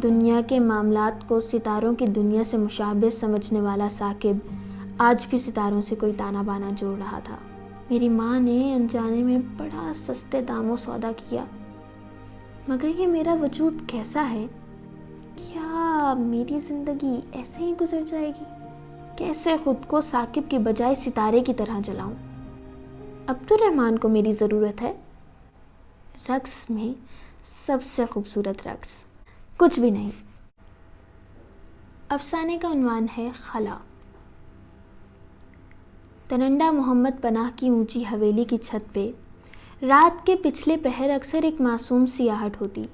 دنیا کے معاملات کو ستاروں کی دنیا سے مشابہ سمجھنے والا ثاقب آج بھی ستاروں سے کوئی تانا بانا جوڑ رہا تھا۔ میری ماں نے انجانے میں بڑا سستے داموں سودا کیا، مگر یہ میرا وجود کیسا ہے؟ کیا میری زندگی ایسے ہی گزر جائے گی؟ کیسے خود کو ثاقب کی بجائے ستارے کی طرح جلاؤں؟ عبدالرحمن کو میری ضرورت ہے۔ رقص میں سب سے خوبصورت رقص کچھ بھی نہیں۔ افسانے کا عنوان ہے خلا۔ ترنڈا محمد پناہ کی اونچی حویلی کی چھت پہ رات کے پچھلے پہر اکثر ایک معصوم سی آہٹ ہوتی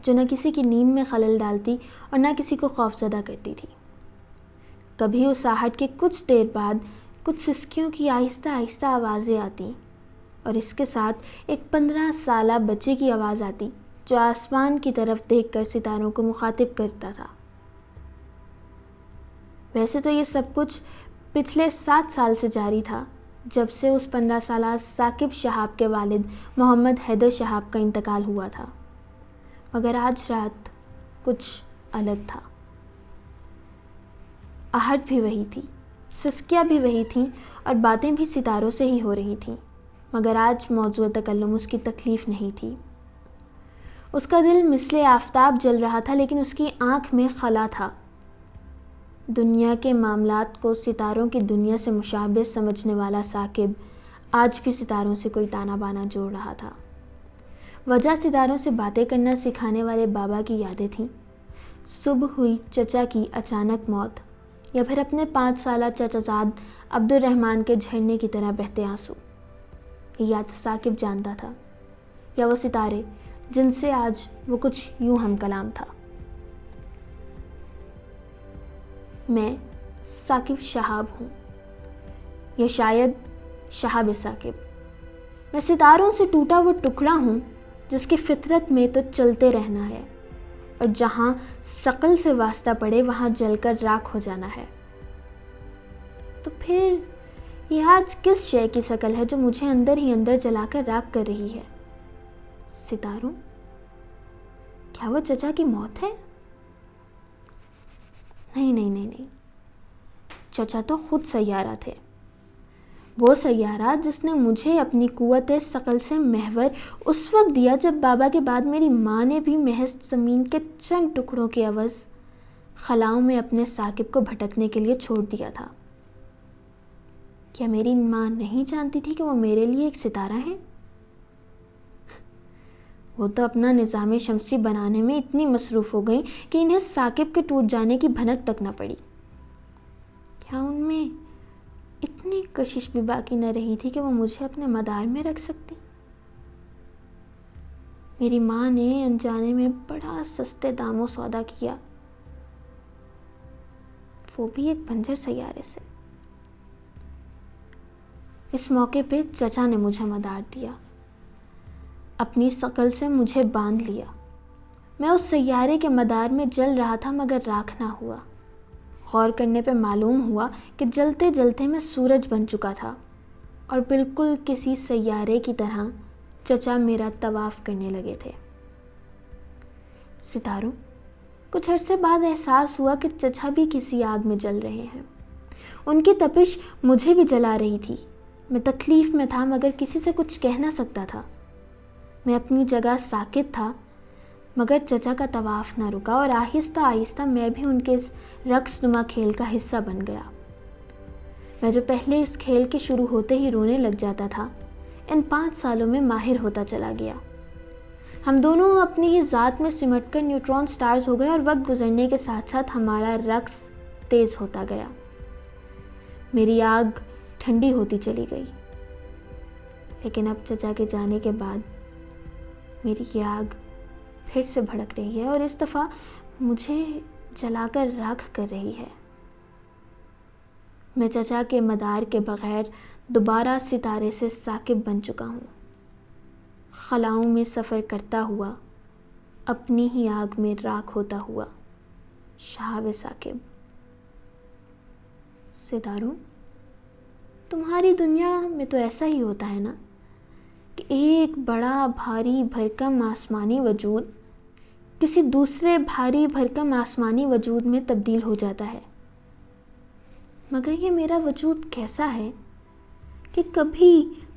جو نہ کسی کی نیند میں خلل ڈالتی اور نہ کسی کو خوفزدہ کرتی تھی۔ کبھی اس آہٹ کے کچھ دیر بعد کچھ سسکیوں کی آہستہ آہستہ آوازیں آتی اور اس کے ساتھ ایک 15 سالہ بچے کی آواز آتی جو آسمان کی طرف دیکھ کر ستاروں کو مخاطب کرتا تھا۔ ویسے تو یہ سب کچھ پچھلے 7 سال سے جاری تھا، جب سے اس 15 سالہ ثاقب شہاب کے والد محمد حیدر شہاب کا انتقال ہوا تھا، مگر آج رات کچھ الگ تھا۔ آہٹ بھی وہی تھی، سسکیاں بھی وہی تھیں اور باتیں بھی ستاروں سے ہی ہو رہی تھیں، مگر آج موضوع تکلم اس کی تکلیف نہیں تھی۔ اس کا دل مثل آفتاب جل رہا تھا، لیکن اس کی آنکھ میں خلا تھا۔ دنیا کے معاملات کو ستاروں کی دنیا سے مشابہ سمجھنے والا ثاقب آج بھی ستاروں سے کوئی تانا بانا جوڑ رہا تھا۔ وجہ ستاروں سے باتیں کرنا سکھانے والے بابا کی یادیں تھیں، صبح ہوئی چچا کی اچانک موت، یا پھر اپنے 5 سالہ چچا زاد عبدالرحمن کے جھرنے کی طرح بہتے آنسو۔ یا تو ثاقب جانتا تھا، یا وہ ستارے جن سے آج وہ کچھ یوں ہم کلام تھا۔ میں ثاقب شہاب ہوں، یا شاید شہاب ثاقب۔ میں ستاروں سے ٹوٹا وہ ٹکڑا ہوں جس کی فطرت میں تو چلتے رہنا ہے، اور جہاں ثقل سے واسطہ پڑے وہاں جل کر راکھ ہو جانا ہے۔ تو پھر یہ آج کس شے کی شکل ہے جو مجھے اندر ہی اندر جلا کر راکھ کر رہی ہے؟ ستاروں؟ کیا وہ چچا کی موت ہے؟ نہیں، چچا تو خود سیارہ تھے، وہ سیارہ جس نے مجھے اپنی قوت ثقل سے محور اس وقت دیا جب بابا کے بعد میری ماں نے بھی محض زمین کے چند ٹکڑوں کے عوض خلاؤں میں اپنے ثاقب کو بھٹکنے کے لیے چھوڑ دیا تھا۔ کیا میری ماں نہیں جانتی تھی کہ وہ میرے لیے ایک ستارہ ہے؟ وہ تو اپنا نظام شمسی بنانے میں اتنی مصروف ہو گئی کہ انہیں ثاقب کے ٹوٹ جانے کی بھنک تک نہ پڑی۔ کیا ان میں اتنی کشش بھی باقی نہ رہی تھی کہ وہ مجھے اپنے مدار میں رکھ سکتی؟ میری ماں نے انجانے میں بڑا سستے داموں سودا کیا، وہ بھی ایک بنجر سیارے سے۔ اس موقع پہ چچا نے مجھے مدار دیا، اپنی ثقل سے مجھے باندھ لیا۔ میں اس سیارے کے مدار میں جل رہا تھا مگر راکھ نہ ہوا۔ غور کرنے پہ معلوم ہوا کہ جلتے جلتے میں سورج بن چکا تھا، اور بالکل کسی سیارے کی طرح چچا میرا طواف کرنے لگے تھے۔ ستاروں؟ کچھ عرصے بعد احساس ہوا کہ چچا بھی کسی آگ میں جل رہے ہیں۔ ان کی تپش مجھے بھی جلا رہی تھی۔ میں تکلیف میں تھا مگر کسی سے کچھ کہہ نہ سکتا تھا۔ میں اپنی جگہ ساکت تھا، مگر چچا کا طواف نہ رکا، اور آہستہ آہستہ میں بھی ان کے اس رقص نما کھیل کا حصہ بن گیا۔ میں جو پہلے اس کھیل کے شروع ہوتے ہی رونے لگ جاتا تھا، ان 5 سالوں میں ماہر ہوتا چلا گیا۔ ہم دونوں اپنی ہی ذات میں سمٹ کر نیوٹرون سٹارز ہو گئے، اور وقت گزرنے کے ساتھ ساتھ ہمارا رقص تیز ہوتا گیا۔ میری آگ ٹھنڈی ہوتی چلی گئی، لیکن اب چچا کے جانے کے بعد میری یہ آگ پھر سے بھڑک رہی ہے، اور اس دفعہ مجھے جلا کر راکھ کر رہی ہے۔ میں چچا کے مدار کے بغیر دوبارہ ستارے سے ثاقب بن چکا ہوں، خلاؤں میں سفر کرتا ہوا، اپنی ہی آگ میں راکھ ہوتا ہوا، شہاب ثاقب۔ ستاروں؟ تمہاری دنیا میں تو ایسا ہی ہوتا ہے نا، کہ ایک بڑا بھاری بھرکم آسمانی وجود کسی دوسرے بھاری بھرکم آسمانی وجود میں تبدیل ہو جاتا ہے۔ مگر یہ میرا وجود کیسا ہے کہ کبھی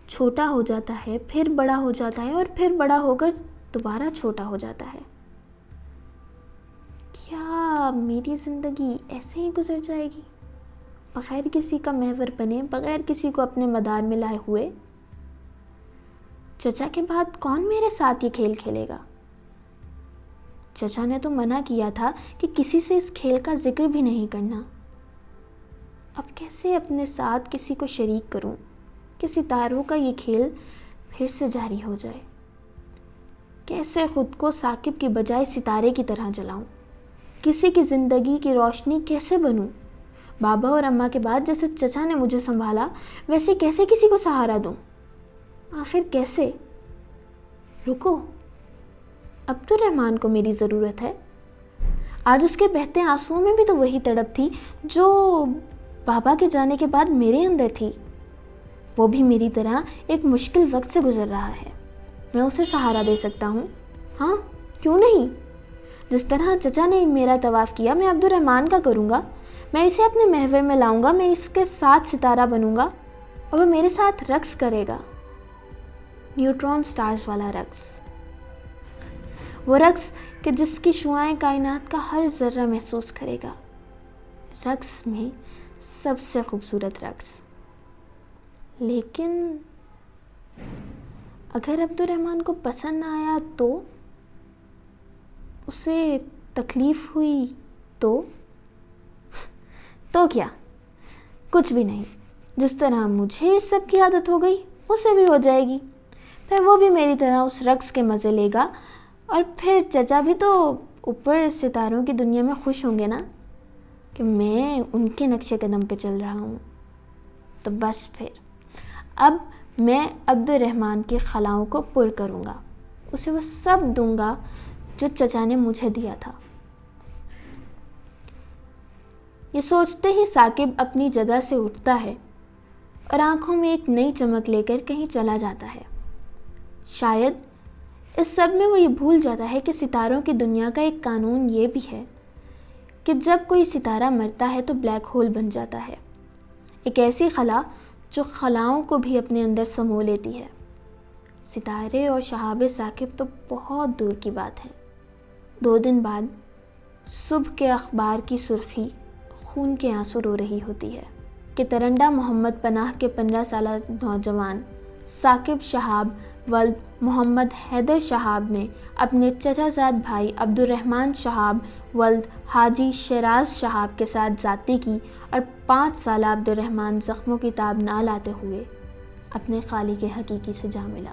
چھوٹا ہو جاتا ہے، پھر بڑا ہو جاتا ہے اور پھر بڑا ہو کر دوبارہ چھوٹا ہو جاتا ہے۔ کیا میری زندگی ایسے ہی گزر جائے گی، بغیر کسی کا محور بنے، بغیر کسی کو اپنے مدار میں لائے ہوئے؟ چچا کے بعد کون میرے ساتھ یہ کھیل کھیلے گا؟ چچا نے تو منع کیا تھا کہ کسی سے اس کھیل کا ذکر بھی نہیں کرنا۔ اب کیسے اپنے ساتھ کسی کو شریک کروں کہ ستاروں کا یہ کھیل پھر سے جاری ہو جائے؟ کیسے خود کو ثاقب کی بجائے ستارے کی طرح جلاؤں؟ کسی کی زندگی کی روشنی کیسے بنوں؟ بابا اور اماں کے بعد جیسے چچا نے مجھے سنبھالا، ویسے کیسے کسی کو سہارا دوں؟ آخر کیسے؟ رکو، عبدالرحمن کو میری ضرورت ہے۔ آج اس کے بہتے آنسوؤں میں بھی تو وہی تڑپ تھی جو بابا کے جانے کے بعد میرے اندر تھی۔ وہ بھی میری طرح ایک مشکل وقت سے گزر رہا ہے، میں اسے سہارا دے سکتا ہوں۔ ہاں، کیوں نہیں؟ جس طرح چچا نے میرا طواف کیا، میں عبدالرحمن کا کروں گا۔ میں اسے اپنے محور میں لاؤں گا، میں اس کے ساتھ ستارہ بنوں گا اور وہ میرے ساتھ رقص کرے گا، نیوٹرون سٹارز والا رقص، وہ رقص کہ جس کی شعاعیں کائنات کا ہر ذرہ محسوس کرے گا، رقص میں سب سے خوبصورت رقص۔ لیکن اگر عبدالرحمن کو پسند نہ آیا تو، اسے تکلیف ہوئی تو کیا؟ کچھ بھی نہیں۔ جس طرح مجھے اس سب کی عادت ہو گئی، اسے بھی ہو جائے گی، پھر وہ بھی میری طرح اس رقص کے مزے لے گا، اور پھر چچا بھی تو اوپر ستاروں کی دنیا میں خوش ہوں گے نا کہ میں ان کے نقشے قدم پہ چل رہا ہوں۔ تو بس پھر اب میں عبدالرحمن کی خلاؤں کو پر کروں گا، اسے وہ سب دوں گا جو چچا نے مجھے دیا تھا۔ یہ سوچتے ہی ثاقب اپنی جگہ سے اٹھتا ہے اور آنکھوں میں ایک نئی چمک لے کر کہیں چلا جاتا ہے۔ شاید اس سب میں وہ یہ بھول جاتا ہے کہ ستاروں کی دنیا کا ایک قانون یہ بھی ہے کہ جب کوئی ستارہ مرتا ہے تو بلیک ہول بن جاتا ہے، ایک ایسی خلا جو خلاؤں کو بھی اپنے اندر سمو لیتی ہے۔ ستارے اور شہاب ثاقب تو بہت دور کی بات ہے۔ 2 دن بعد صبح کے اخبار کی سرخی خون کے آنسو رو رہی ہوتی ہے کہ ترنڈا محمد پناہ کے 15 سالہ نوجوان ثاقب شہاب ولد محمد حیدر شہاب نے اپنے چچا زاد بھائی عبدالرحمن شہاب ولد حاجی شیراز شہاب کے ساتھ زیادتی کی، اور 5 سالہ عبدالرحمن زخموں کی تاب نہ لاتے ہوئے اپنے خالق حقیقی سے جا ملا۔